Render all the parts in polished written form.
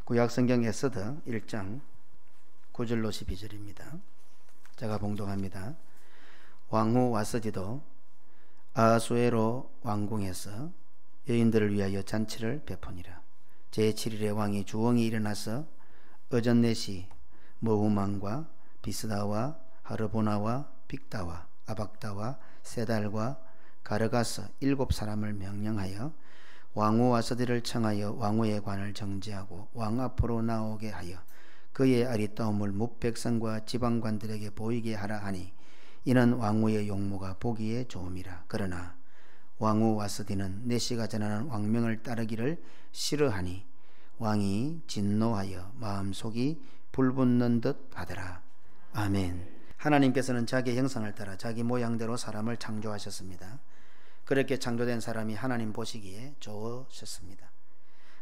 구약성경 에스더 1장 9절로 12절입니다. 제가 봉독합니다. 왕후 와스디도 아하수에로 왕궁에서 여인들을 위하여 잔치를 베푸니라. 제7일에 왕이 주홍이 일어나서 어전넷이 머후만과 비스다와 하르보나와 빅다와 아박다와 세달과 가르가서 7사람을 명령하여 왕후 와스디를 청하여 왕후의 관을 정지하고 왕 앞으로 나오게 하여 그의 아리따움을 뭇백성과 지방관들에게 보이게 하라 하니 이는 왕후의 용모가 보기에 좋음이라. 그러나 왕후 와스디는 내시가 전하는 왕명을 따르기를 싫어하니 왕이 진노하여 마음속이 불붙는 듯 하더라. 아멘. 하나님께서는 자기의 형상을 따라 자기 모양대로 사람을 창조하셨습니다. 그렇게 창조된 사람이 하나님 보시기에 좋으셨습니다.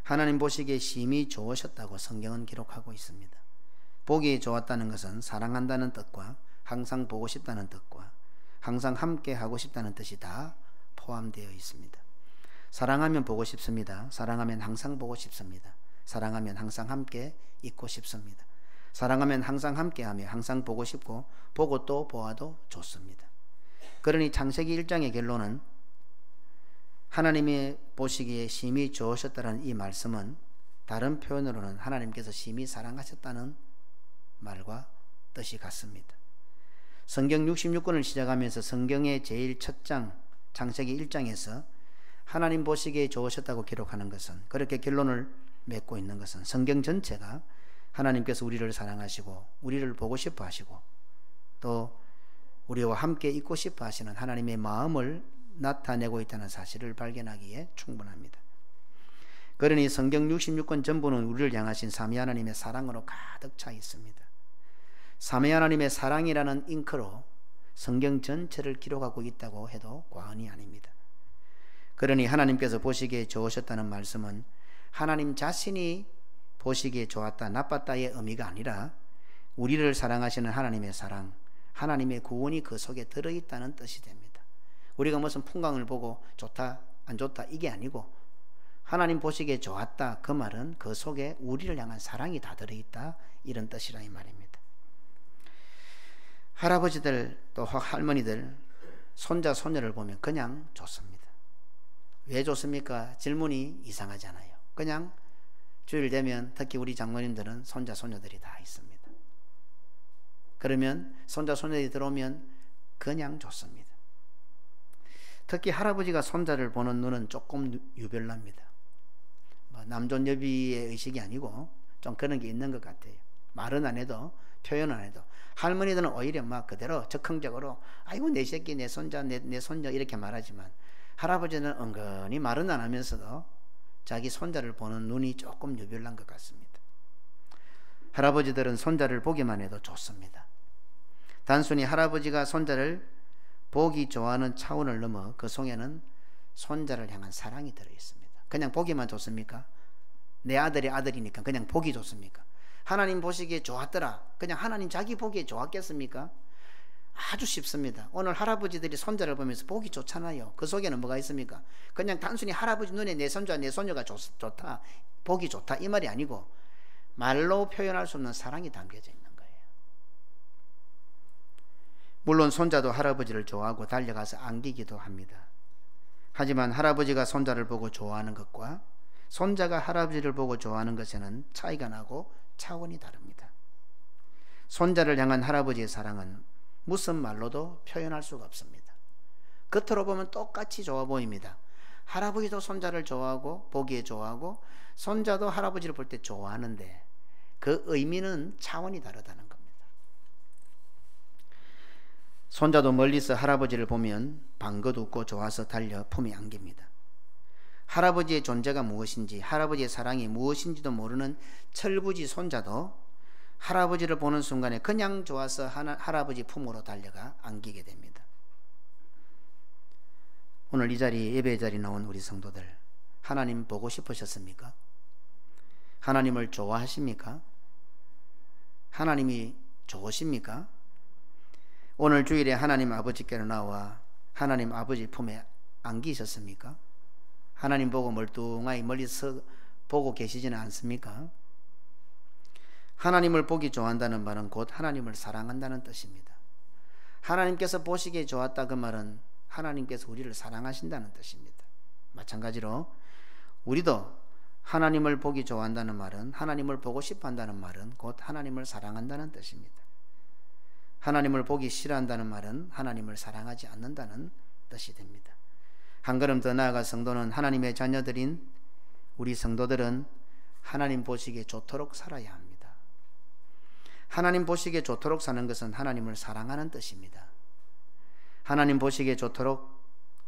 하나님 보시기에 심히 좋으셨다고 성경은 기록하고 있습니다. 보기 좋았다는 것은 사랑한다는 뜻과 항상 보고 싶다는 뜻과 항상 함께 하고 싶다는 뜻이 다 포함되어 있습니다. 사랑하면 보고 싶습니다. 사랑하면 항상 보고 싶습니다. 사랑하면 항상 함께 있고 싶습니다. 사랑하면 항상 함께하며 항상 보고 싶고 보고 또 보아도 좋습니다. 그러니 창세기 1장의 결론은 하나님이 보시기에 심히 좋으셨다는 이 말씀은 다른 표현으로는 하나님께서 심히 사랑하셨다는 말과 뜻이 같습니다. 성경 66권을 시작하면서 성경의 제일 첫 장 창세기 1장에서 하나님 보시기에 좋으셨다고 기록하는 것은, 그렇게 결론을 맺고 있는 것은 성경 전체가 하나님께서 우리를 사랑하시고 우리를 보고 싶어 하시고 또 우리와 함께 있고 싶어 하시는 하나님의 마음을 나타내고 있다는 사실을 발견하기에 충분합니다. 그러니 성경 66권 전부는 우리를 향하신 삼위 하나님의 사랑으로 가득 차 있습니다. 삼위 하나님의 사랑이라는 잉크로 성경 전체를 기록하고 있다고 해도 과언이 아닙니다. 그러니 하나님께서 보시기에 좋으셨다는 말씀은 하나님 자신이 보시기에 좋았다 나빴다의 의미가 아니라 우리를 사랑하시는 하나님의 사랑, 하나님의 구원이 그 속에 들어있다는 뜻이 됩니다. 우리가 무슨 풍광을 보고 좋다 안 좋다 이게 아니고 하나님 보시기에 좋았다, 그 말은 그 속에 우리를 향한 사랑이 다 들어있다, 이런 뜻이라 이 말입니다. 할아버지들 또 할머니들 손자 손녀를 보면 그냥 좋습니다. 왜 좋습니까? 질문이 이상하잖아요. 그냥 주일 되면 특히 우리 장로님들은 손자 손녀들이 다 있습니다. 그러면 손자 손녀들이 들어오면 그냥 좋습니다. 특히 할아버지가 손자를 보는 눈은 조금 유별납니다. 남존여비의 의식이 아니고 좀 그런 게 있는 것 같아요. 말은 안 해도 표현 안 해도. 할머니들은 오히려 막 그대로 적극적으로 아이고 내 새끼 내 손자 내 손녀 이렇게 말하지만 할아버지는 은근히 말은 안 하면서도 자기 손자를 보는 눈이 조금 유별난 것 같습니다. 할아버지들은 손자를 보기만 해도 좋습니다. 단순히 할아버지가 손자를 보기 좋아하는 차원을 넘어 그 속에는 손자를 향한 사랑이 들어있습니다. 그냥 보기만 좋습니까? 내 아들이 아들이니까 그냥 보기 좋습니까? 하나님 보시기에 좋았더라, 그냥 하나님 자기 보기에 좋았겠습니까? 아주 쉽습니다. 오늘 할아버지들이 손자를 보면서 보기 좋잖아요. 그 속에는 뭐가 있습니까? 그냥 단순히 할아버지 눈에 내 손자 내 손녀가 좋다, 보기 좋다 이 말이 아니고 말로 표현할 수 없는 사랑이 담겨져 있는 거예요. 물론 손자도 할아버지를 좋아하고 달려가서 안기기도 합니다. 하지만 할아버지가 손자를 보고 좋아하는 것과 손자가 할아버지를 보고 좋아하는 것에는 차이가 나고 차원이 다릅니다. 손자를 향한 할아버지의 사랑은 무슨 말로도 표현할 수가 없습니다. 겉으로 보면 똑같이 좋아 보입니다. 할아버지도 손자를 좋아하고 보기에 좋아하고 손자도 할아버지를 볼 때 좋아하는데 그 의미는 차원이 다르다는 겁니다. 손자도 멀리서 할아버지를 보면 방긋 웃고 좋아서 달려 품에 안깁니다. 할아버지의 존재가 무엇인지, 할아버지의 사랑이 무엇인지도 모르는 철부지 손자도 할아버지를 보는 순간에 그냥 좋아서 할아버지 품으로 달려가 안기게 됩니다. 오늘 이 자리, 예배 자리 나온 우리 성도들, 하나님 보고 싶으셨습니까? 하나님을 좋아하십니까? 하나님이 좋으십니까? 오늘 주일에 하나님 아버지께로 나와 하나님 아버지 품에 안기셨습니까? 하나님 보고 멀뚱하게 멀리서 보고 계시지는 않습니까? 하나님을 보기 좋아한다는 말은 곧 하나님을 사랑한다는 뜻입니다. 하나님께서 보시기에 좋았다 그 말은 하나님께서 우리를 사랑하신다는 뜻입니다. 마찬가지로 우리도 하나님을 보기 좋아한다는 말은, 하나님을 보고 싶어 한다는 말은 곧 하나님을 사랑한다는 뜻입니다. 하나님을 보기 싫어한다는 말은 하나님을 사랑하지 않는다는 뜻이 됩니다. 한 걸음 더 나아가 성도는 하나님의 자녀들인 우리 성도들은 하나님 보시기에 좋도록 살아야 합니다. 하나님 보시기에 좋도록 사는 것은 하나님을 사랑하는 뜻입니다. 하나님 보시기에 좋도록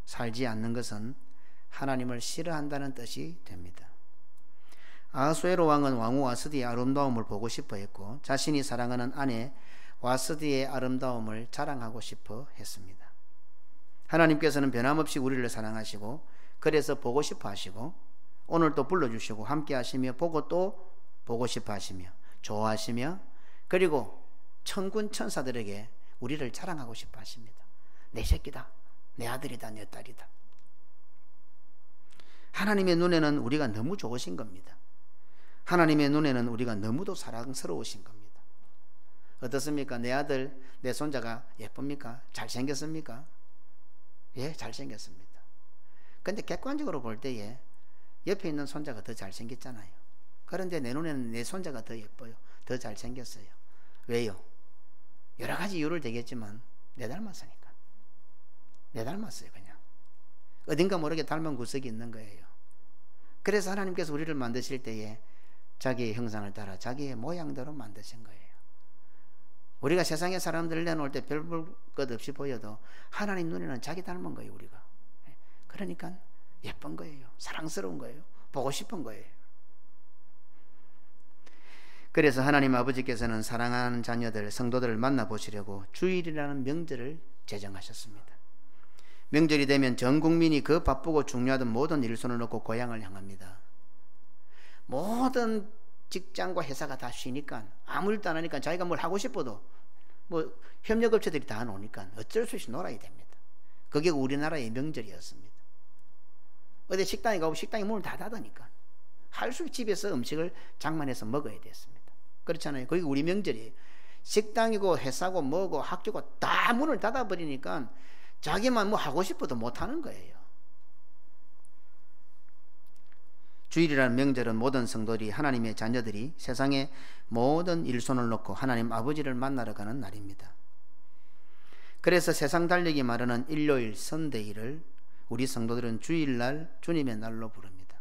살지 않는 것은 하나님을 싫어한다는 뜻이 됩니다. 아하수에로 왕은 왕후 와스디의 아름다움을 보고 싶어 했고 자신이 사랑하는 아내 와스디의 아름다움을 자랑하고 싶어 했습니다. 하나님께서는 변함없이 우리를 사랑하시고 그래서 보고 싶어 하시고 오늘 또 불러주시고 함께 하시며 보고 또 보고 싶어 하시며 좋아하시며 그리고 천군 천사들에게 우리를 자랑하고 싶어 하십니다. 내 새끼다, 내 아들이다, 내 딸이다. 하나님의 눈에는 우리가 너무 좋으신 겁니다. 하나님의 눈에는 우리가 너무도 사랑스러우신 겁니다. 어떻습니까? 내 아들, 내 손자가 예쁩니까? 잘생겼습니까? 예, 잘생겼습니다. 근데 객관적으로 볼 때에 옆에 있는 손자가 더 잘생겼잖아요. 그런데 내 눈에는 내 손자가 더 예뻐요. 더 잘생겼어요. 왜요? 여러 가지 이유를 대겠지만 내 닮았으니까. 내 닮았어요. 그냥 어딘가 모르게 닮은 구석이 있는 거예요. 그래서 하나님께서 우리를 만드실 때에 자기의 형상을 따라 자기의 모양대로 만드신 거예요. 우리가 세상의 사람들을 내놓을 때 별 볼 것 없이 보여도 하나님 눈에는 자기 닮은 거예요. 우리가. 그러니까 예쁜 거예요. 사랑스러운 거예요. 보고 싶은 거예요. 그래서 하나님 아버지께서는 사랑하는 자녀들, 성도들을 만나보시려고 주일이라는 명절을 제정하셨습니다. 명절이 되면 전 국민이 그 바쁘고 중요하던 모든 일손을 놓고 고향을 향합니다. 모든 직장과 회사가 다 쉬니까 아무 일도 안 하니까 자기가 뭘 하고 싶어도 뭐 협력업체들이 다 노니까 어쩔 수 없이 놀아야 됩니다. 그게 우리나라의 명절이었습니다. 어디 식당에 가고 식당이 문을 다 닫으니까 할 수 집에서 음식을 장만해서 먹어야 됐습니다. 그렇잖아요. 그게 우리 명절이에요. 식당이고 회사고 뭐고 학교고 다 문을 닫아버리니까 자기만 뭐 하고 싶어도 못하는 거예요. 주일이라는 명절은 모든 성도들이 하나님의 자녀들이 세상의 모든 일손을 놓고 하나님 아버지를 만나러 가는 날입니다. 그래서 세상 달력이 말하는 일요일 선데이를 우리 성도들은 주일날 주님의 날로 부릅니다.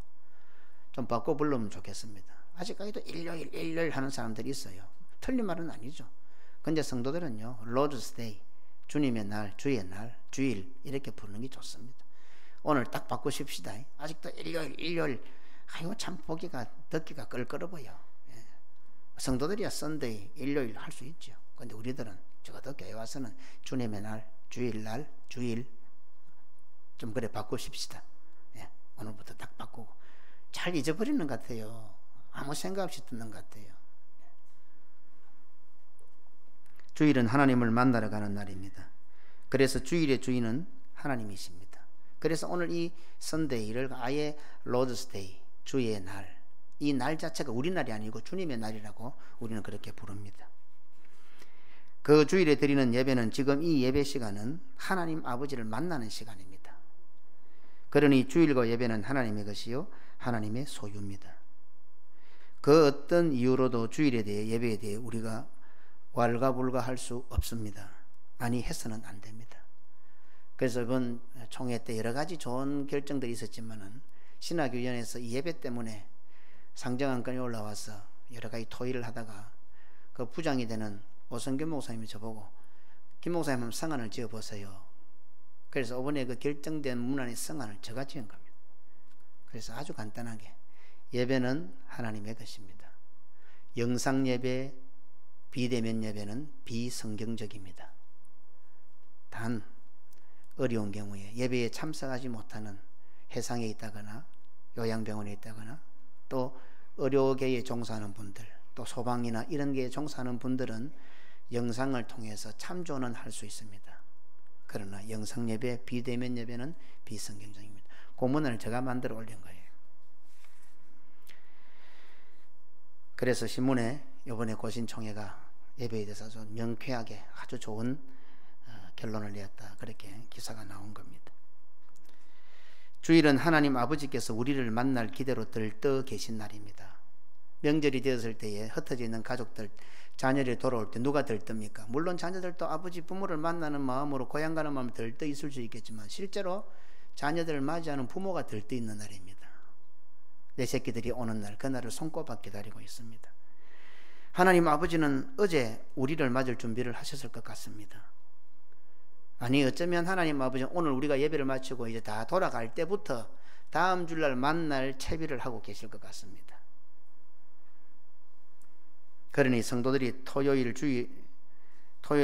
좀 바꿔 부르면 좋겠습니다. 아직까지도 일요일 하는 사람들이 있어요. 틀린 말은 아니죠. 근데 성도들은요, Lord's Day, 주님의 날, 주의 날, 주일 이렇게 부르는 게 좋습니다. 오늘 딱 바꾸십시다. 아직도 일요일 아이고 참 보기가 듣기가 껄끄러 보여. 예. 성도들이야 썬데이 일요일 할 수 있죠. 근데 우리들은 적어도 교회 와서는 주님의 날, 주일날, 주일 좀 그래 바꾸십시다. 예. 오늘부터 딱 바꾸고 잘 잊어버리는 것 같아요. 아무 생각 없이 듣는 것 같아요. 주일은 하나님을 만나러 가는 날입니다. 그래서 주일의 주인은 하나님이십니다. 그래서 오늘 이 선데이를 아예 로드스 데이, 주의 날, 이 날 자체가 우리 날이 아니고 주님의 날이라고 우리는 그렇게 부릅니다. 그 주일에 드리는 예배는 지금 이 예배 시간은 하나님 아버지를 만나는 시간입니다. 그러니 주일과 예배는 하나님의 것이요 하나님의 소유입니다. 그 어떤 이유로도 주일에 대해 예배에 대해 우리가 왈가불가할 수 없습니다. 아니 해서는 안 됩니다. 그래서 이번 총회 때 여러 가지 좋은 결정들이 있었지만은 신학위원회에서 이 예배 때문에 상정안건이 올라와서 여러 가지 토의를 하다가 그 부장이 되는 오성균 목사님이 저보고 김 목사님 한번 성안을 지어보세요. 그래서 이번에 그 결정된 문안의 성안을 제가 지은 겁니다. 그래서 아주 간단하게 예배는 하나님의 것입니다. 영상 예배, 비대면 예배는 비성경적입니다. 단 어려운 경우에 예배에 참석하지 못하는 해상에 있다거나 요양병원에 있다거나 또 의료계에 종사하는 분들 또 소방이나 이런 계에 종사하는 분들은 영상을 통해서 참조는 할 수 있습니다. 그러나 영상 예배, 비대면 예배는 비성경적입니다. 그 문안을 제가 만들어 올린 거예요. 그래서 신문에 이번에 고신총회가 예배에 대해서 아주 명쾌하게 아주 좋은 결론을 내었다, 그렇게 기사가 나온 겁니다. 주일은 하나님 아버지께서 우리를 만날 기대로 들떠 계신 날입니다. 명절이 되었을 때에 흩어져 있는 가족들, 자녀들이 돌아올 때 누가 들뜹니까? 물론 자녀들도 아버지 부모를 만나는 마음으로 고향 가는 마음으로 들떠 있을 수 있겠지만 실제로 자녀들을 맞이하는 부모가 들떠 있는 날입니다. 내 새끼들이 오는 날, 그날을 손꼽아 기다리고 있습니다. 하나님 아버지는 어제 우리를 맞을 준비를 하셨을 것 같습니다. 아니, 어쩌면 하나님 아버지는 오늘 우리가 예배를 마치고 이제 다 돌아갈 때부터 다음 주날 만날 채비를 하고 계실 것 같습니다. 그러니 성도들이 토요일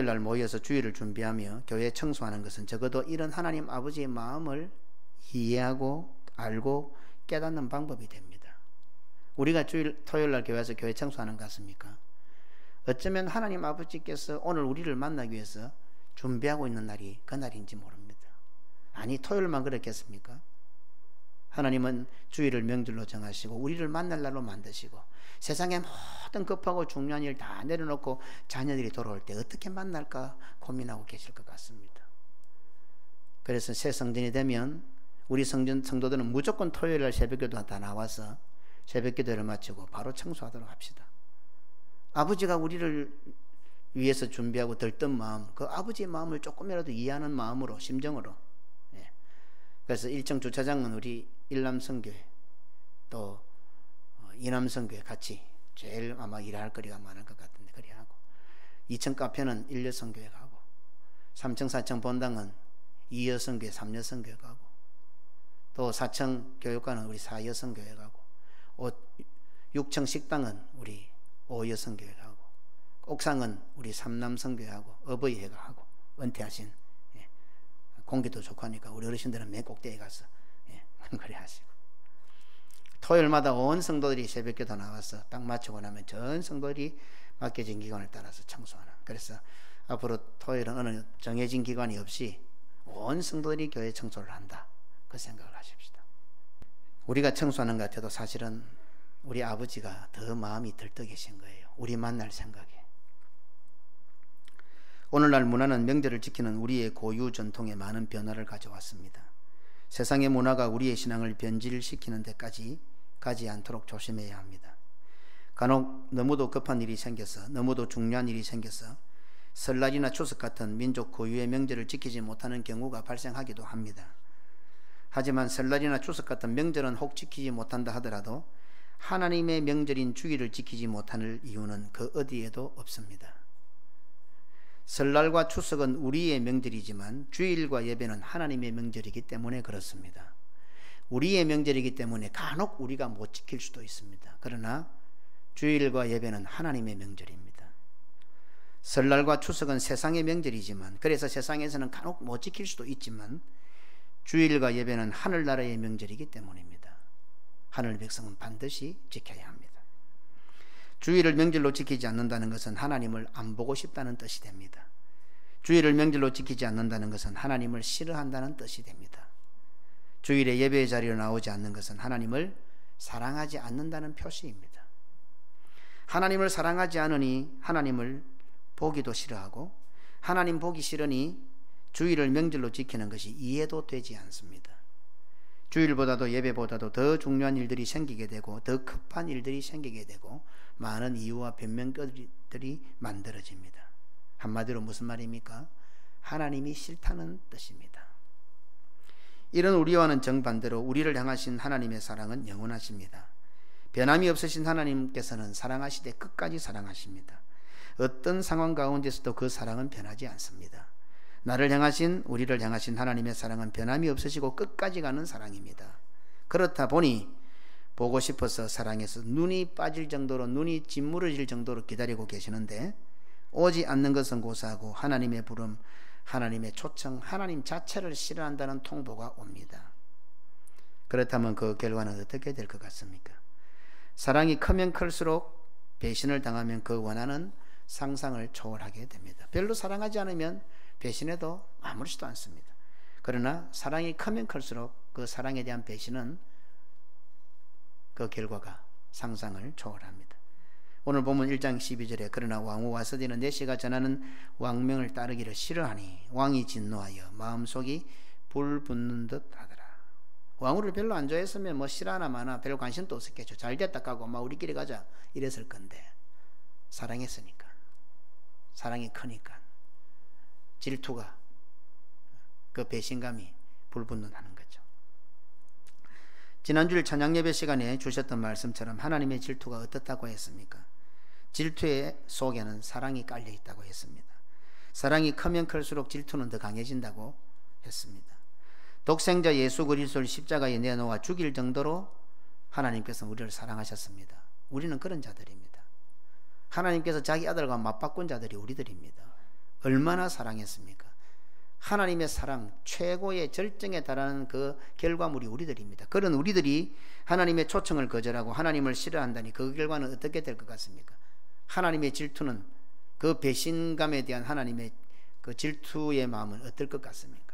날 모여서 주일을 준비하며 교회 청소하는 것은 적어도 이런 하나님 아버지의 마음을 이해하고 알고 깨닫는 방법이 됩니다. 우리가 토요일 날 교회에서 교회 청소하는 것 같습니까? 어쩌면 하나님 아버지께서 오늘 우리를 만나기 위해서 준비하고 있는 날이 그 날인지 모릅니다. 아니, 토요일만 그렇겠습니까? 하나님은 주일을 명절로 정하시고 우리를 만날 날로 만드시고 세상의 모든 급하고 중요한 일 다 내려놓고 자녀들이 돌아올 때 어떻게 만날까 고민하고 계실 것 같습니다. 그래서 새 성전이 되면 우리 성도들은 무조건 토요일 날 새벽기도 다 나와서 새벽기도를 마치고 바로 청소하도록 합시다. 아버지가 우리를 위해서 준비하고 들뜬 마음, 그 아버지의 마음을 조금이라도 이해하는 마음으로, 심정으로. 그래서 일정 주차장은 우리 일남성교회 또 이남성교회 같이 제일 아마 일할 거리가 많을 것 같은데 그리 하고, 2층 카페는 일여성교회 가고, 3층 4층 본당은 이여성교회 3여성교회 가고, 또 4층 교육관은 우리 4여성교회 가고, 6층 식당은 우리 5여성교회 가고, 옥상은 우리 3남성교회 하고 어버이회가 하고, 은퇴하신 공기도 좋고 하니까 우리 어르신들은 맨 꼭대기에 가서 그래 하시고, 토요일마다 온 성도들이 새벽기도 나와서 딱 마치고 나면 전 성도들이 맡겨진 기관을 따라서 청소하는. 그래서 앞으로 토요일은 어느 정해진 기관이 없이 온 성도들이 교회 청소를 한다, 그 생각을 하십시다. 우리가 청소하는 것 같아도 사실은 우리 아버지가 더 마음이 들떠 계신 거예요. 우리 만날 생각에. 오늘날 문화는 명절을 지키는 우리의 고유 전통에 많은 변화를 가져왔습니다. 세상의 문화가 우리의 신앙을 변질시키는 데까지 가지 않도록 조심해야 합니다. 간혹 너무도 급한 일이 생겨서, 너무도 중요한 일이 생겨서 설날이나 추석 같은 민족 고유의 명절을 지키지 못하는 경우가 발생하기도 합니다. 하지만 설날이나 추석 같은 명절은 혹 지키지 못한다 하더라도 하나님의 명절인 주일을 지키지 못할 이유는 그 어디에도 없습니다. 설날과 추석은 우리의 명절이지만 주일과 예배는 하나님의 명절이기 때문에 그렇습니다. 우리의 명절이기 때문에 간혹 우리가 못 지킬 수도 있습니다. 그러나 주일과 예배는 하나님의 명절입니다. 설날과 추석은 세상의 명절이지만, 그래서 세상에서는 간혹 못 지킬 수도 있지만 주일과 예배는 하늘나라의 명절이기 때문입니다. 하늘 백성은 반드시 지켜야 합니다. 주일을 명절로 지키지 않는다는 것은 하나님을 안 보고 싶다는 뜻이 됩니다. 주일을 명절로 지키지 않는다는 것은 하나님을 싫어한다는 뜻이 됩니다. 주일에 예배의 자리로 나오지 않는 것은 하나님을 사랑하지 않는다는 표시입니다. 하나님을 사랑하지 않으니 하나님을 보기도 싫어하고, 하나님 보기 싫으니 주일을 명절로 지키는 것이 이해도 되지 않습니다. 주일보다도 예배보다도 더 중요한 일들이 생기게 되고, 더 급한 일들이 생기게 되고, 많은 이유와 변명거리들이 만들어집니다. 한마디로 무슨 말입니까? 하나님이 싫다는 뜻입니다. 이런 우리와는 정반대로 우리를 향하신 하나님의 사랑은 영원하십니다. 변함이 없으신 하나님께서는 사랑하시되 끝까지 사랑하십니다. 어떤 상황 가운데서도 그 사랑은 변하지 않습니다. 나를 향하신, 우리를 향하신 하나님의 사랑은 변함이 없으시고 끝까지 가는 사랑입니다. 그렇다 보니 보고 싶어서 사랑해서 눈이 빠질 정도로, 눈이 짓무러질 정도로 기다리고 계시는데 오지 않는 것은 고사하고 하나님의 부름, 하나님의 초청, 하나님 자체를 싫어한다는 통보가 옵니다. 그렇다면 그 결과는 어떻게 될 것 같습니까? 사랑이 크면 클수록 배신을 당하면 그 원하는 상상을 초월하게 됩니다. 별로 사랑하지 않으면 배신해도 아무렇지도 않습니다. 그러나 사랑이 크면 클수록 그 사랑에 대한 배신은 그 결과가 상상을 초월합니다. 오늘 보면 1장 12절에 그러나 왕후 와스디는 내시가 전하는 왕명을 따르기를 싫어하니 왕이 진노하여 마음속이 불붙는 듯 하더라. 왕후를 별로 안 좋아했으면 뭐 싫어하나 마나 별 관심도 없었겠죠. 잘됐다 까고 막 우리끼리 가자 이랬을 건데 사랑했으니까, 사랑이 크니까 질투가, 그 배신감이 불붙는다는 거죠. 지난주일 찬양예배 시간에 주셨던 말씀처럼 하나님의 질투가 어떻다고 했습니까? 질투의 속에는 사랑이 깔려 있다고 했습니다. 사랑이 크면 클수록 질투는 더 강해진다고 했습니다. 독생자 예수 그리스도를 십자가에 내놓아 죽일 정도로 하나님께서 우리를 사랑하셨습니다. 우리는 그런 자들입니다. 하나님께서 자기 아들과 맞바꾼 자들이 우리들입니다. 얼마나 사랑했습니까? 하나님의 사랑 최고의 절정에 달하는 그 결과물이 우리들입니다. 그런 우리들이 하나님의 초청을 거절하고 하나님을 싫어한다니 그 결과는 어떻게 될 것 같습니까? 하나님의 질투는, 그 배신감에 대한 하나님의 그 질투의 마음은 어떨 것 같습니까?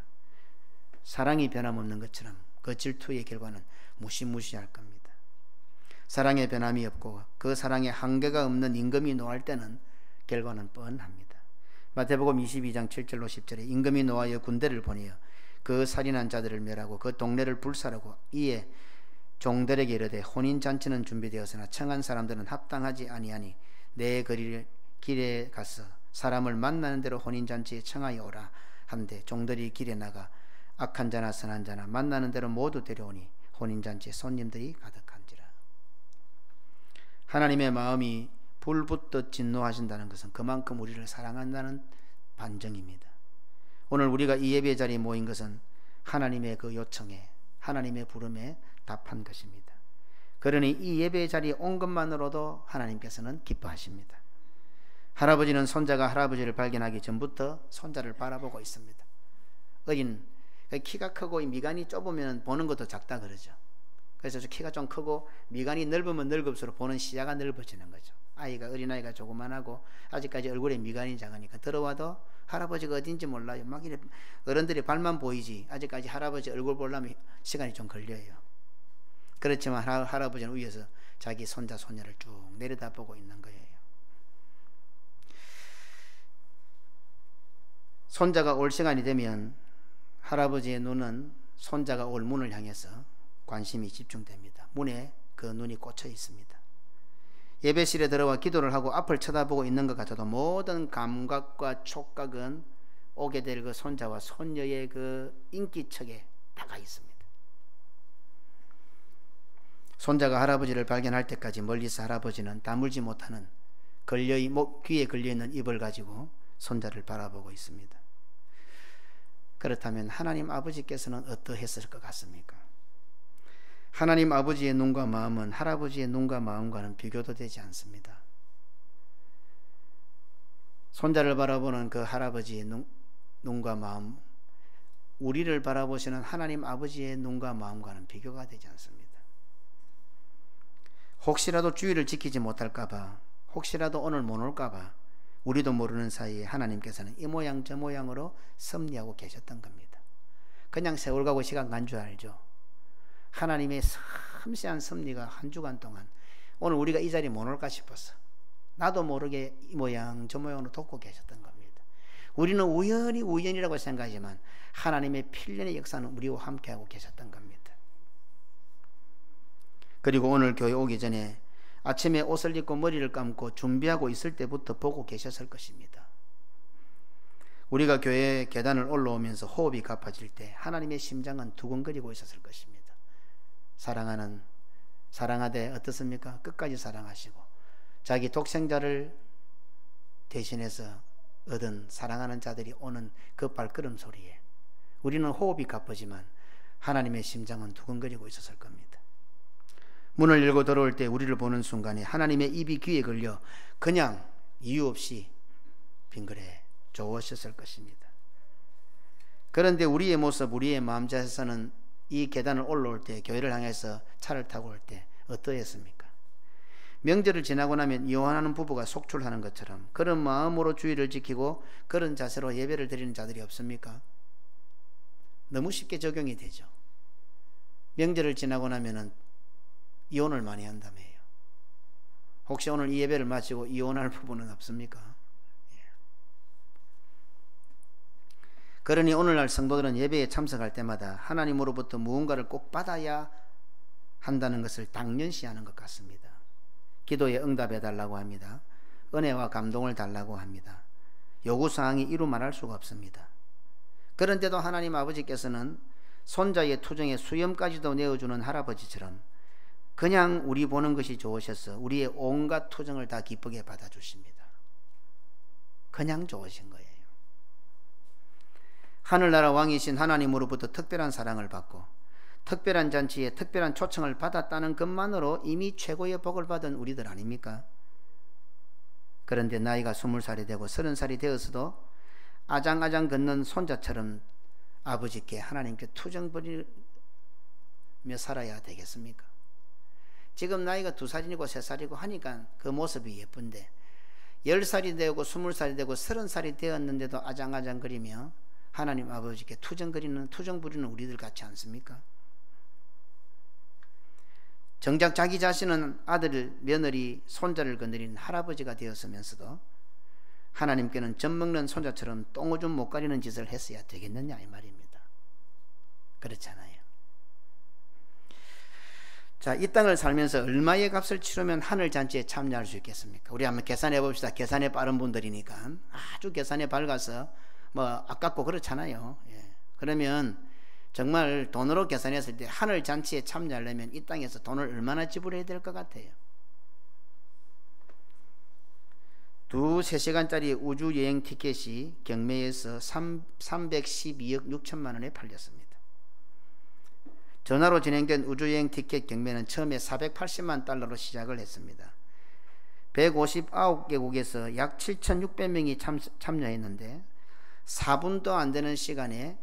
사랑이 변함없는 것처럼 그 질투의 결과는 무시무시할 겁니다. 사랑의 변함이 없고 그 사랑에 한계가 없는 임금이 노할 때는 결과는 뻔합니다. 마태복음 22장 7절로 10절에 임금이 노하여 군대를 보내어 그 살인한 자들을 멸하고 그 동네를 불사르고 이에 종들에게 이르되 혼인잔치는 준비되었으나 청한 사람들은 합당하지 아니하니 내 길에 가서 사람을 만나는 대로 혼인잔치에 청하여 오라 한데 종들이 길에 나가 악한 자나 선한 자나 만나는 대로 모두 데려오니 혼인잔치에 손님들이 가득한지라. 하나님의 마음이 불붙듯 진노하신다는 것은 그만큼 우리를 사랑한다는 반증입니다. 오늘 우리가 이 예배 자리에 모인 것은 하나님의 그 요청에, 하나님의 부름에 답한 것입니다. 그러니 이 예배 자리에 온 것만으로도 하나님께서는 기뻐하십니다. 할아버지는 손자가 할아버지를 발견하기 전부터 손자를 바라보고 있습니다. 어린, 키가 크고 미간이 좁으면 보는 것도 작다 그러죠. 그래서 키가 좀 크고 미간이 넓으면 넓을수록 보는 시야가 넓어지는 거죠. 어린아이가 조그만하고 아직까지 얼굴에 미간이 작으니까 들어와도 할아버지가 어딘지 몰라요. 막 이래 어른들이 발만 보이지 아직까지 할아버지 얼굴 보려면 시간이 좀 걸려요. 그렇지만 할아버지는 위에서 자기 손자 손녀를 쭉 내려다보고 있는 거예요. 손자가 올 시간이 되면 할아버지의 눈은 손자가 올 문을 향해서 관심이 집중됩니다. 문에 그 눈이 꽂혀 있습니다. 예배실에 들어와 기도를 하고 앞을 쳐다보고 있는 것 같아도 모든 감각과 촉각은 오게 될 그 손자와 손녀의 그 인기척에 다가 있습니다. 손자가 할아버지를 발견할 때까지 멀리서 할아버지는 다물지 못하는 귀에 걸려있는 입을 가지고 손자를 바라보고 있습니다. 그렇다면 하나님 아버지께서는 어떠했을 것 같습니까? 하나님 아버지의 눈과 마음은 할아버지의 눈과 마음과는 비교도 되지 않습니다. 손자를 바라보는 그 할아버지의 눈과 마음, 우리를 바라보시는 하나님 아버지의 눈과 마음과는 비교가 되지 않습니다. 혹시라도 주의를 지키지 못할까봐, 혹시라도 오늘 못 올까봐 우리도 모르는 사이에 하나님께서는 이 모양 저 모양으로 섭리하고 계셨던 겁니다. 그냥 세월 가고 시간 간 줄 알죠. 하나님의 섬세한 섭리가 한 주간 동안 오늘 우리가 이 자리에 못 올까 싶어서 나도 모르게 이 모양 저 모양으로 돕고 계셨던 겁니다. 우리는 우연이라고 생각하지만 하나님의 필연의 역사는 우리와 함께하고 계셨던 겁니다. 그리고 오늘 교회 오기 전에 아침에 옷을 입고 머리를 감고 준비하고 있을 때부터 보고 계셨을 것입니다. 우리가 교회 계단을 올라오면서 호흡이 가빠질 때 하나님의 심장은 두근거리고 있었을 것입니다. 사랑하되 어떻습니까? 끝까지 사랑하시고 자기 독생자를 대신해서 얻은 사랑하는 자들이 오는 그 발걸음 소리에 우리는 호흡이 가쁘지만 하나님의 심장은 두근거리고 있었을 겁니다. 문을 열고 들어올 때 우리를 보는 순간에 하나님의 입이 귀에 걸려 그냥 이유 없이 빙그레 좋으셨을 것입니다. 그런데 우리의 모습, 우리의 마음 자세는 이 계단을 올라올 때, 교회를 향해서 차를 타고 올 때 어떠했습니까? 명절을 지나고 나면 이혼하는 부부가 속출하는 것처럼 그런 마음으로 주의를 지키고 그런 자세로 예배를 드리는 자들이 없습니까? 너무 쉽게 적용이 되죠. 명절을 지나고 나면은 이혼을 많이 한다며요. 혹시 오늘 이 예배를 마치고 이혼할 부부는 없습니까? 그러니 오늘날 성도들은 예배에 참석할 때마다 하나님으로부터 무언가를 꼭 받아야 한다는 것을 당연시하는 것 같습니다. 기도에 응답해 달라고 합니다. 은혜와 감동을 달라고 합니다. 요구사항이 이루 말할 수가 없습니다. 그런데도 하나님 아버지께서는 손자의 투정에 수염까지도 내어주는 할아버지처럼 그냥 우리 보는 것이 좋으셔서 우리의 온갖 투정을 다 기쁘게 받아주십니다. 그냥 좋으신 거예요. 하늘나라 왕이신 하나님으로부터 특별한 사랑을 받고 특별한 잔치에 특별한 초청을 받았다는 것만으로 이미 최고의 복을 받은 우리들 아닙니까? 그런데 나이가 20살이 되고 30살이 되었어도 아장아장 걷는 손자처럼 아버지께 하나님께 투정 부리며 살아야 되겠습니까? 지금 나이가 2살이고 3살이고 하니까 그 모습이 예쁜데 10살이 되고 20살이 되고 30살이 되었는데도 아장아장거리며 하나님 아버지께 투정 부리는 우리들 같지 않습니까? 정작 자기 자신은 아들, 며느리, 손자를 거느린 할아버지가 되었으면서도 하나님께는 젖먹는 손자처럼 똥오줌 못 가리는 짓을 했어야 되겠느냐 이 말입니다. 그렇잖아요. 자, 이 땅을 살면서 얼마의 값을 치르면 하늘잔치에 참여할 수 있겠습니까? 우리 한번 계산해 봅시다. 계산에 빠른 분들이니까 아주 계산에 밝아서 아깝고 그렇잖아요. 그러면 정말 돈으로 계산했을 때 하늘잔치에 참여하려면 이 땅에서 돈을 얼마나 지불해야 될 것 같아요? 2-3시간짜리 우주여행 티켓이 경매에서 312억 6천만 원에 팔렸습니다. 전화로 진행된 우주여행 티켓 경매는 처음에 480만 달러로 시작을 했습니다. 159개국에서 약 7,600명이 참여했는데 4분도 안 되는 시간에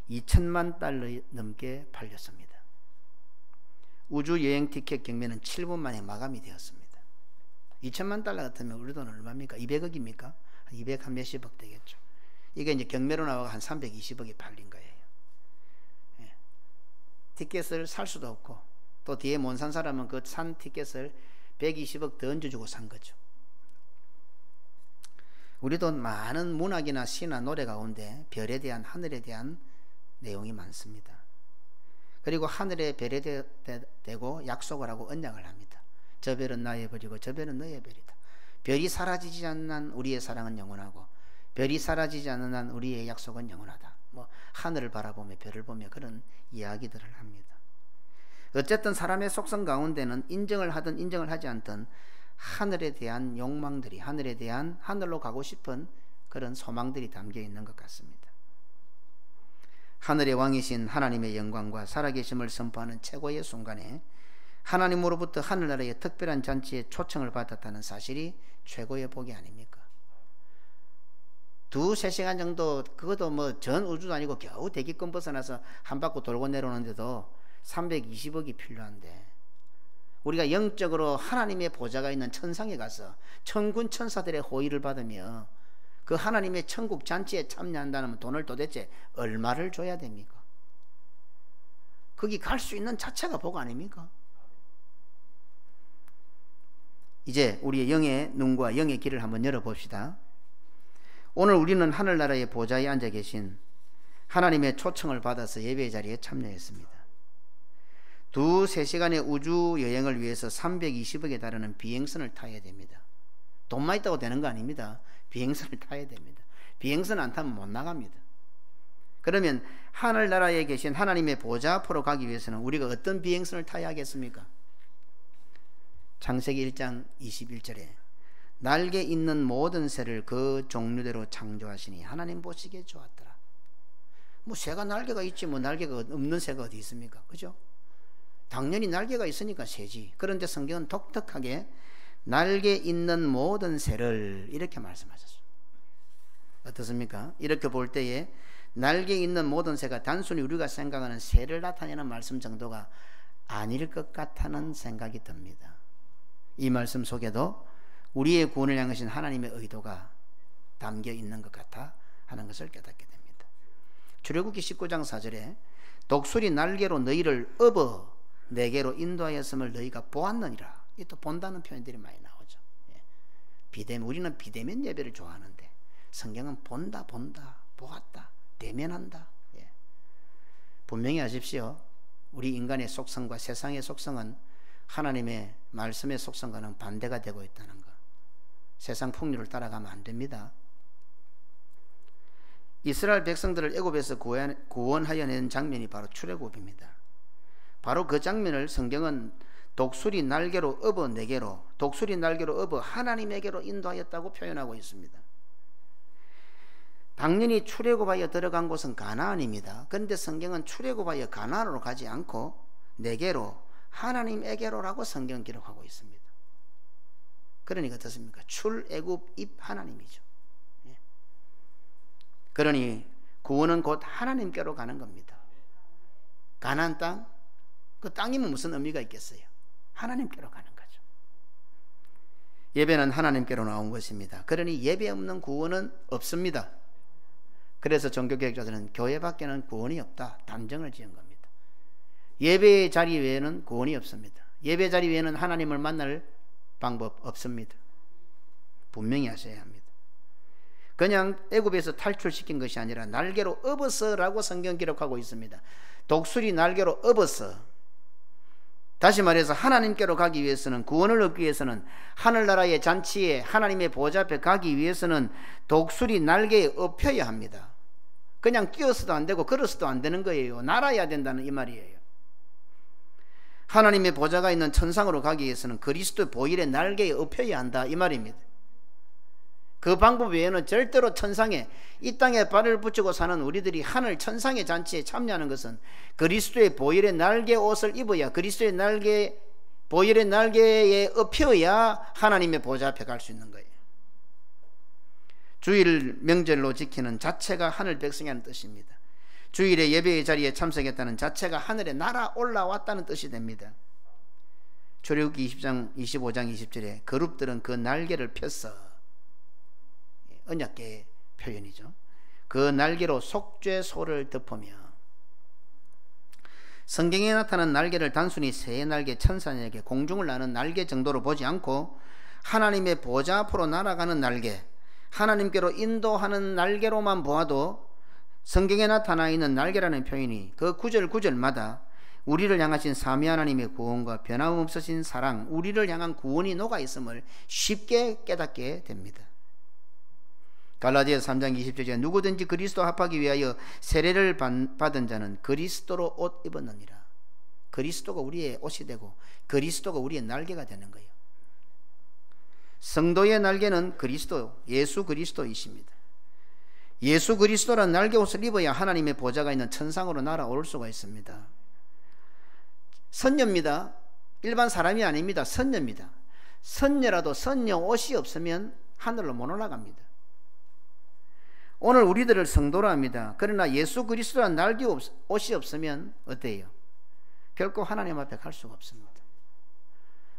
2천만 달러 넘게 팔렸습니다. 우주여행 티켓 경매는 7분 만에 마감이 되었습니다. 2천만 달러 같으면 우리 돈 얼마입니까? 200억입니까? 200 한 몇십억 되겠죠. 이게 이제 경매로 나와서 한 320억이 팔린 거예요. 티켓을 살 수도 없고 또 뒤에 못 산 사람은 그 산 티켓을 120억 더 얹어주고 산 거죠. 우리도 많은 문학이나 시나 노래 가운데 별에 대한, 하늘에 대한 내용이 많습니다. 그리고 하늘에 별에 대고 약속을 하고 언약을 합니다. 저 별은 나의 별이고 저 별은 너의 별이다. 별이 사라지지 않는 한 우리의 사랑은 영원하고 별이 사라지지 않는 한 우리의 약속은 영원하다. 하늘을 바라보며 별을 보며 그런 이야기들을 합니다. 어쨌든 사람의 속성 가운데는 인정을 하든 인정을 하지 않든 하늘에 대한 욕망들이, 하늘에 대한, 하늘로 가고 싶은 그런 소망들이 담겨 있는 것 같습니다. 하늘의 왕이신 하나님의 영광과 살아계심을 선포하는 최고의 순간에 하나님으로부터 하늘나라의 특별한 잔치에 초청을 받았다는 사실이 최고의 복이 아닙니까? 2-3시간 정도, 그것도 전 우주도 아니고 겨우 대기권 벗어나서 한 바퀴 돌고 내려오는데도 320억이 필요한데 우리가 영적으로 하나님의 보좌가 있는 천상에 가서 천군 천사들의 호의를 받으며 그 하나님의 천국 잔치에 참여한다면 돈을 도대체 얼마를 줘야 됩니까? 거기 갈 수 있는 자체가 복 아닙니까? 이제 우리의 영의 눈과 영의 길을 한번 열어봅시다. 오늘 우리는 하늘나라의 보좌에 앉아 계신 하나님의 초청을 받아서 예배 자리에 참여했습니다. 2-3시간의 우주 여행을 위해서 320억에 달하는 비행선을 타야 됩니다. 돈만 있다고 되는 거 아닙니다. 비행선을 타야 됩니다. 비행선 안 타면 못 나갑니다. 그러면 하늘나라에 계신 하나님의 보좌 앞으로 가기 위해서는 우리가 어떤 비행선을 타야 하겠습니까? 창세기 1장 21절에 날개 있는 모든 새를 그 종류대로 창조하시니 하나님 보시기에 좋았더라. 새가 날개가 있지 날개가 없는 새가 어디 있습니까? 그죠? 당연히 날개가 있으니까 새지. 그런데 성경은 독특하게 날개 있는 모든 새를 이렇게 말씀하셨습니다. 어떻습니까? 이렇게 볼 때에 날개 있는 모든 새가 단순히 우리가 생각하는 새를 나타내는 말씀 정도가 아닐 것 같다는 생각이 듭니다. 이 말씀 속에도 우리의 구원을 향하신 하나님의 의도가 담겨 있는 것 같아 하는 것을 깨닫게 됩니다. 출애굽기 19장 4절에 독수리 날개로 너희를 업어 내게로 인도하였음을 너희가 보았느니라. 이 또 본다는 표현들이 많이 나오죠. 우리는 비대면 예배를 좋아하는데 성경은 본다, 보았다, 대면한다. 예. 분명히 아십시오. 우리 인간의 속성과 세상의 속성은 하나님의 말씀의 속성과는 반대가 되고 있다는 것. 세상 풍류를 따라가면 안 됩니다. 이스라엘 백성들을 애굽에서 구원하여 낸 장면이 바로 출애굽입니다. 바로 그 장면을 성경은 독수리 날개로 업어 내게로, 독수리 날개로 업어 하나님에게로 인도하였다고 표현하고 있습니다. 당연히 출애굽하여 들어간 곳은 가나안입니다. 그런데 성경은 출애굽하여 가나안으로 가지 않고 내게로, 하나님에게로라고 성경 기록하고 있습니다. 그러니까 어떻습니까? 출애굽 입 하나님이죠. 예. 그러니 구원은 곧 하나님께로 가는 겁니다. 가나안 땅, 그 땅이면 무슨 의미가 있겠어요? 하나님께로 가는 거죠. 예배는 하나님께로 나온 것입니다. 그러니 예배 없는 구원은 없습니다. 그래서 종교개혁자들은 교회 밖에는 구원이 없다 단정을 지은 겁니다. 예배의 자리 외에는 구원이 없습니다. 예배 자리 외에는 하나님을 만날 방법 없습니다. 분명히 하셔야 합니다. 그냥 애굽에서 탈출시킨 것이 아니라 날개로 업어서라고 성경 기록하고 있습니다. 독수리 날개로 업어서, 다시 말해서 하나님께로 가기 위해서는, 구원을 얻기 위해서는, 하늘나라의 잔치에 하나님의 보좌 앞에 가기 위해서는 독수리 날개에 업혀야 합니다. 그냥 뛰어서도 안 되고 걸어서도 안 되는 거예요. 날아야 된다는 이 말이에요. 하나님의 보좌가 있는 천상으로 가기 위해서는 그리스도의 보혈의 날개에 업혀야 한다 이 말입니다. 그 방법 외에는 절대로 천상에, 이 땅에 발을 붙이고 사는 우리들이 하늘 천상의 잔치에 참여하는 것은 그리스도의 보혈의 날개 옷을 입어야, 그리스도의 날개, 보혈의 날개에 업혀야 하나님의 보좌 앞에 갈 수 있는 거예요. 주일 명절로 지키는 자체가 하늘 백성이라는 뜻입니다. 주일에 예배의 자리에 참석했다는 자체가 하늘에 날아 올라왔다는 뜻이 됩니다. 출애굽기 25장 20절에 그룹들은 그 날개를 폈어. 언약계의 표현이죠. 그 날개로 속죄소를 덮으며, 성경에 나타난 날개를 단순히 새 날개, 천사에게 공중을 나는 날개 정도로 보지 않고 하나님의 보좌 앞으로 날아가는 날개, 하나님께로 인도하는 날개로만 보아도 성경에 나타나 있는 날개라는 표현이 그 구절마다 우리를 향하신 삼위 하나님의 구원과 변함없으신 사랑, 우리를 향한 구원이 녹아 있음을 쉽게 깨닫게 됩니다. 갈라디아서 3장 20절에 누구든지 그리스도 합하기 위하여 세례를 받은 자는 그리스도로 옷 입었느니라. 그리스도가 우리의 옷이 되고 그리스도가 우리의 날개가 되는 거예요. 성도의 날개는 그리스도, 예수 그리스도이십니다. 예수 그리스도란 날개 옷을 입어야 하나님의 보좌가 있는 천상으로 날아올 수가 있습니다. 선녀입니다. 일반 사람이 아닙니다. 선녀입니다. 선녀라도 선녀 옷이 없으면 하늘로 못 올라갑니다. 오늘 우리들을 성도라 합니다. 그러나 예수 그리스도란 날개 옷이 없으면 어때요? 결코 하나님 앞에 갈 수가 없습니다.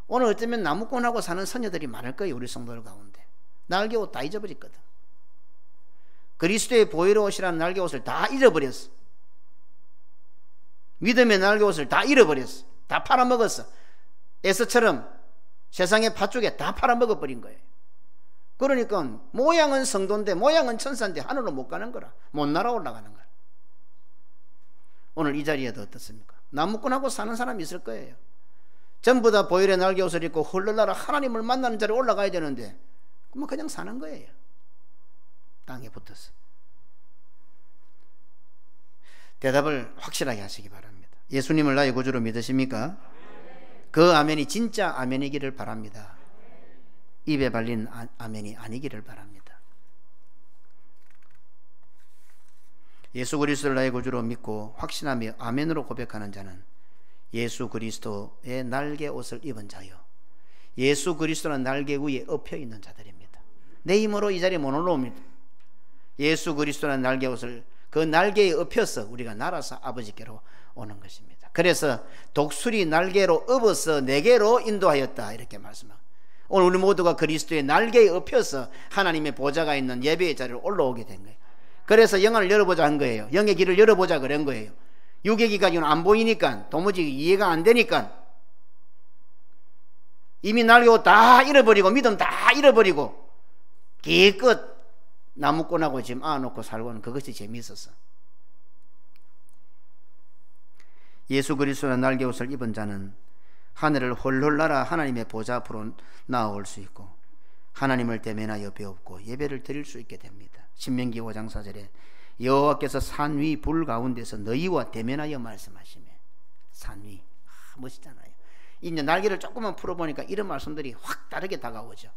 오늘 어쩌면 나무꾼하고 사는 선녀들이 많을 거예요. 우리 성도들 가운데 날개 옷 다 잊어버렸거든. 그리스도의 보혈의 옷이라는 날개 옷을 다 잃어버렸어. 믿음의 날개 옷을 다 잃어버렸어. 다 팔아먹었어. 에서처럼 세상의 팥죽에 다 팔아먹어버린 거예요. 그러니까 모양은 성도인데, 모양은 천사인데 하늘로 못 가는 거라. 못 날아 올라가는 거라. 오늘 이 자리에도 어떻습니까? 나무꾼하고 사는 사람이 있을 거예요. 전부 다 보혈의 날개 옷을 입고 헐렁나라 하나님을 만나는 자리에 올라가야 되는데 뭐 그냥 사는 거예요. 땅에 붙어서. 대답을 확실하게 하시기 바랍니다. 예수님을 나의 구주로 믿으십니까? 그 아멘이 진짜 아멘이기를 바랍니다. 입에 발린 아멘이 아니기를 바랍니다. 예수 그리스도를 나의 구주로 믿고 확신하며 아멘으로 고백하는 자는 예수 그리스도의 날개 옷을 입은 자요, 예수 그리스도는 날개 위에 엎여 있는 자들입니다. 내 힘으로 이 자리에 못 올라옵니다. 예수 그리스도는 날개 옷을 그 날개에 엎여서 우리가 날아서 아버지께로 오는 것입니다. 그래서 독수리 날개로 업어서 내게로 인도하였다 이렇게 말씀합니다. 오늘 우리 모두가 그리스도의 날개에 엎여서 하나님의 보좌가 있는 예배의 자리로 올라오게 된 거예요. 그래서 영안을 열어보자 한 거예요. 영의 길을 열어보자 그런 거예요. 육의 길까지는 안 보이니까, 도무지 이해가 안 되니까 이미 날개 옷 다 잃어버리고 믿음 다 잃어버리고 기껏 나무꾼하고 지금 안아놓고 살고는 그것이 재미있었어. 예수 그리스도의 날개옷을 입은 자는 하늘을 홀홀 날아 하나님의 보좌 앞으로 나아올 수 있고 하나님을 대면하여 배웁고 예배를 드릴 수 있게 됩니다. 신명기 5장 4절에 여호와께서 산 위 불 가운데서 너희와 대면하여 말씀하시며. 산 위, 멋있잖아요. 이제 날개를 조금만 풀어보니까 이런 말씀들이 확 다르게 다가오죠.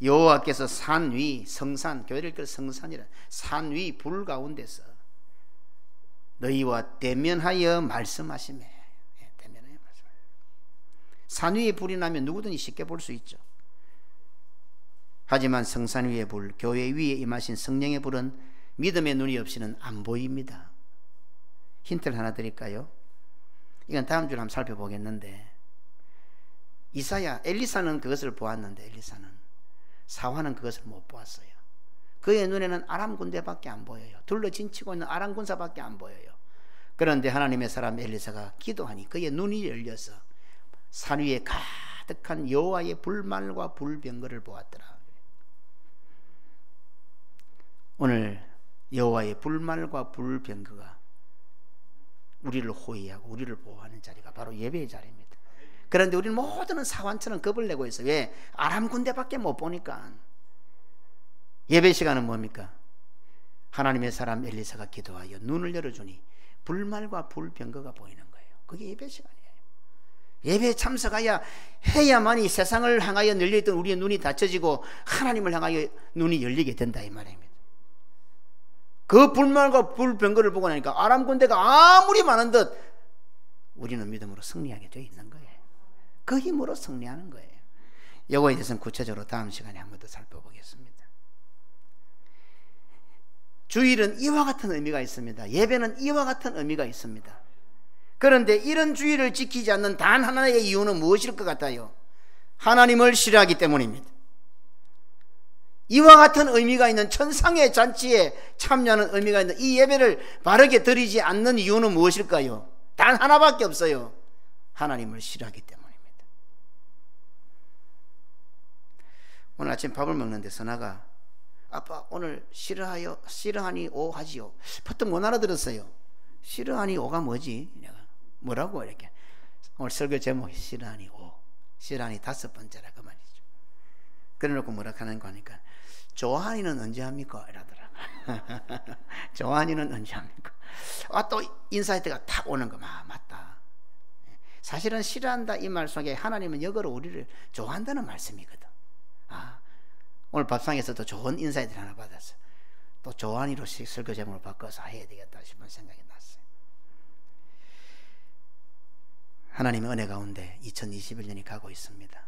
여호와께서 산 위, 성산, 교회를 그 성산이라, 산 위 불 가운데서 너희와 대면하여 말씀하시며. 대면하여 말씀하시며. 산 위에 불이 나면 누구든지 쉽게 볼 수 있죠. 하지만 성산 위의 불, 교회 위에 임하신 성령의 불은 믿음의 눈이 없이는 안 보입니다. 힌트를 하나 드릴까요? 이건 다음 주에 한번 살펴보겠는데, 엘리사는 그것을 보았는데 엘리사는, 사화는 그것을 못 보았어요. 그의 눈에는 아람 군대밖에 안 보여요. 둘러 진치고 있는 아람 군사밖에 안 보여요. 그런데 하나님의 사람 엘리사가 기도하니 그의 눈이 열려서 산 위에 가득한 여호와의 불말과 불병거를 보았더라. 오늘 여호와의 불말과 불병거가 우리를 호위하고 우리를 보호하는 자리가 바로 예배의 자리입니다. 그런데 우리는 모두는 사환처럼 겁을 내고 있어요. 왜? 아람 군대밖에 못 보니까. 예배 시간은 뭡니까? 하나님의 사람 엘리사가 기도하여 눈을 열어주니 불말과 불병거가 보이는 거예요. 그게 예배 시간이에요. 예배에 해야만이 세상을 향하여 열려있던 우리의 눈이 닫혀지고 하나님을 향하여 눈이 열리게 된다, 이 말입니다. 그 불말과 불병거를 보고 나니까 아람 군대가 아무리 많은 듯 우리는 믿음으로 승리하게 되어 있는 거예요. 그 힘으로 승리하는 거예요. 이거에 대해서는 구체적으로 다음 시간에 한 번 더 살펴보겠습니다. 주일은 이와 같은 의미가 있습니다. 예배는 이와 같은 의미가 있습니다. 그런데 이런 주일을 지키지 않는 단 하나의 이유는 무엇일 것 같아요? 하나님을 싫어하기 때문입니다. 이와 같은 의미가 있는 천상의 잔치에 참여하는 의미가 있는 이 예배를 바르게 드리지 않는 이유는 무엇일까요? 단 하나밖에 없어요. 하나님을 싫어하기 때문입니다. 오늘 아침 밥을 먹는데 선아가 아빠 오늘 싫어하니 오 하지요. 보통 못 알아들었어요. 싫어하니 오가 뭐지? 내가 뭐라고 이렇게. 오늘 설교 제목이 싫어하니 오. 싫어하니 5번째라 그 말이죠. 그래놓고 뭐라 하는 거 하니까 좋아하니는 언제 합니까? 이러더라고요. 좋아하니는 언제 합니까? 또 인사할 때가 탁 오는 거. 맞다. 사실은 싫어한다 이 말 속에 하나님은 역으로 우리를 좋아한다는 말씀이거든. 오늘 밥상에서도 좋은 인사이들 하나 받았어요. 또 좋아하니로 설교 제목을 바꿔서 해야 되겠다 싶은 생각이 났어요. 하나님의 은혜 가운데 2021년이 가고 있습니다.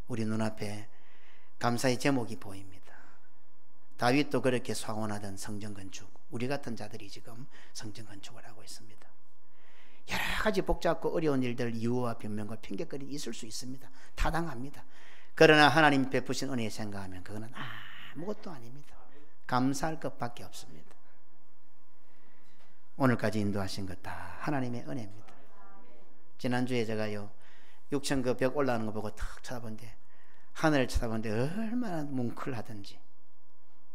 우리 눈앞에 감사의 제목이 보입니다. 다윗도 그렇게 소원하던 성전 건축, 우리 같은 자들이 지금 성전 건축을 하고 있습니다. 여러 가지 복잡고 어려운 일들, 이유와 변명과 핑계거리 있을 수 있습니다. 타당합니다. 그러나 하나님 베푸신 은혜 생각하면 그거는 아무것도 아닙니다. 감사할 것밖에 없습니다. 오늘까지 인도하신 것 다 하나님의 은혜입니다. 지난주에 제가요 6층 그 벽 올라가는 거 보고 탁 쳐다보는데 하늘을 쳐다보는데 얼마나 뭉클하든지.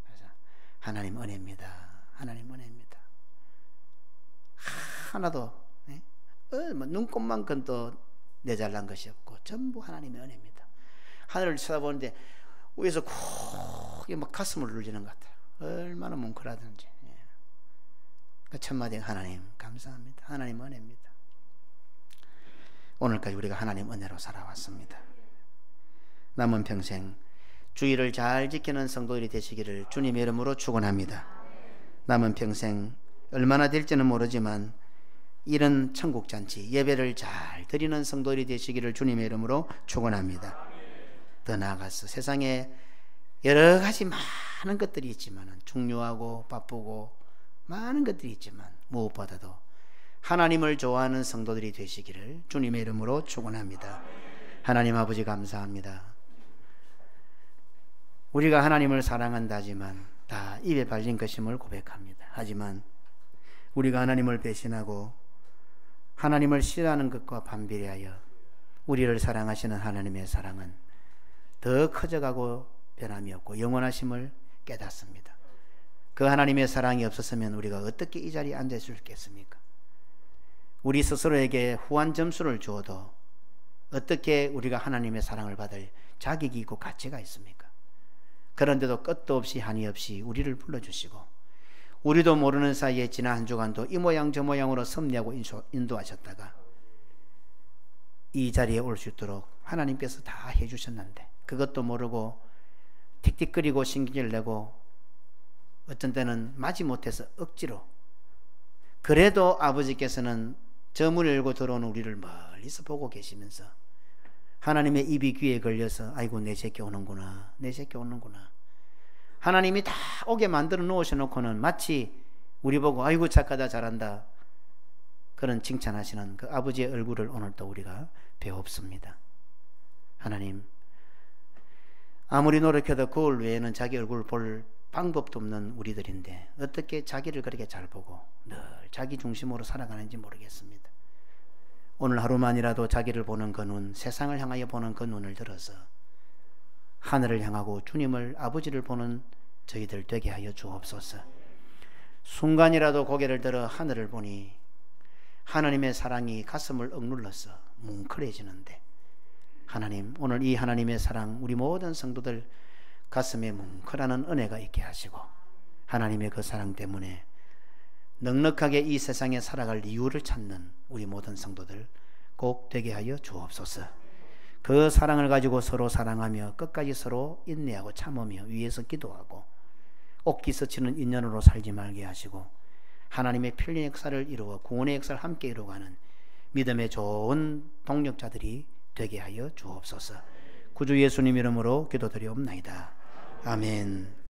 그래서 하나님 은혜입니다. 하나님 은혜입니다. 하나도 눈곱만큼도 내잘난 것이 없고 전부 하나님의 은혜입니다. 하늘을 쳐다보는데 위에서 콕 막 가슴을 눌리는 것 같아요. 얼마나 뭉클하든지. 그 첫마디 하나님 감사합니다. 하나님 은혜입니다. 오늘까지 우리가 하나님 은혜로 살아왔습니다. 남은 평생 주의를 잘 지키는 성도들이 되시기를 주님의 이름으로 축원합니다. 남은 평생 얼마나 될지는 모르지만 이런 천국잔치 예배를 잘 드리는 성도들이 되시기를 주님의 이름으로 축원합니다. 더 나아가서 세상에 여러 가지 많은 것들이 있지만 중요하고 바쁘고 많은 것들이 있지만 무엇보다도 하나님을 좋아하는 성도들이 되시기를 주님의 이름으로 축원합니다. 하나님 아버지 감사합니다. 우리가 하나님을 사랑한다지만 다 입에 발린 것임을 고백합니다. 하지만 우리가 하나님을 배신하고 하나님을 싫어하는 것과 반비례하여 우리를 사랑하시는 하나님의 사랑은 더 커져가고 변함이 없고 영원하심을 깨닫습니다. 그 하나님의 사랑이 없었으면 우리가 어떻게 이 자리에 앉아 있을 수 있겠습니까? 우리 스스로에게 후한 점수를 주어도 어떻게 우리가 하나님의 사랑을 받을 자격이 있고 가치가 있습니까? 그런데도 끝도 없이 한이 없이 우리를 불러주시고 우리도 모르는 사이에 지난 한 주간도 이 모양 저 모양으로 섭리하고 인도하셨다가 이 자리에 올 수 있도록 하나님께서 다 해주셨는데 그것도 모르고 틱틱거리고 신경을 내고 어떤 때는 마지못해서 억지로, 그래도 아버지께서는 저 문을 열고 들어오는 우리를 멀리서 보고 계시면서 하나님의 입이 귀에 걸려서 아이고 내 새끼 오는구나, 내 새끼 오는구나. 하나님이 다 오게 만들어 놓으셔놓고는 마치 우리 보고 아이고 착하다 잘한다 그런 칭찬하시는 그 아버지의 얼굴을 오늘도 우리가 배웁습니다. 하나님, 아무리 노력해도 거울 외에는 자기 얼굴을 볼 방법도 없는 우리들인데 어떻게 자기를 그렇게 잘 보고 늘 자기 중심으로 살아가는지 모르겠습니다. 오늘 하루만이라도 자기를 보는 그 눈, 세상을 향하여 보는 그 눈을 들어서 하늘을 향하고 주님을, 아버지를 보는 저희들 되게 하여 주옵소서. 순간이라도 고개를 들어 하늘을 보니 하나님의 사랑이 가슴을 억눌러서 뭉클해지는데, 하나님, 오늘 이 하나님의 사랑 우리 모든 성도들 가슴에 뭉클하는 은혜가 있게 하시고 하나님의 그 사랑 때문에 넉넉하게 이 세상에 살아갈 이유를 찾는 우리 모든 성도들 꼭 되게 하여 주옵소서. 그 사랑을 가지고 서로 사랑하며 끝까지 서로 인내하고 참으며 위에서 기도하고 옥기 스치는 인연으로 살지 말게 하시고 하나님의 편리의 역사를 이루어 구원의 역사를 함께 이루어가는 믿음의 좋은 동력자들이 되게 하여 주옵소서. 구주 예수님 이름으로 기도드리옵나이다. 아멘.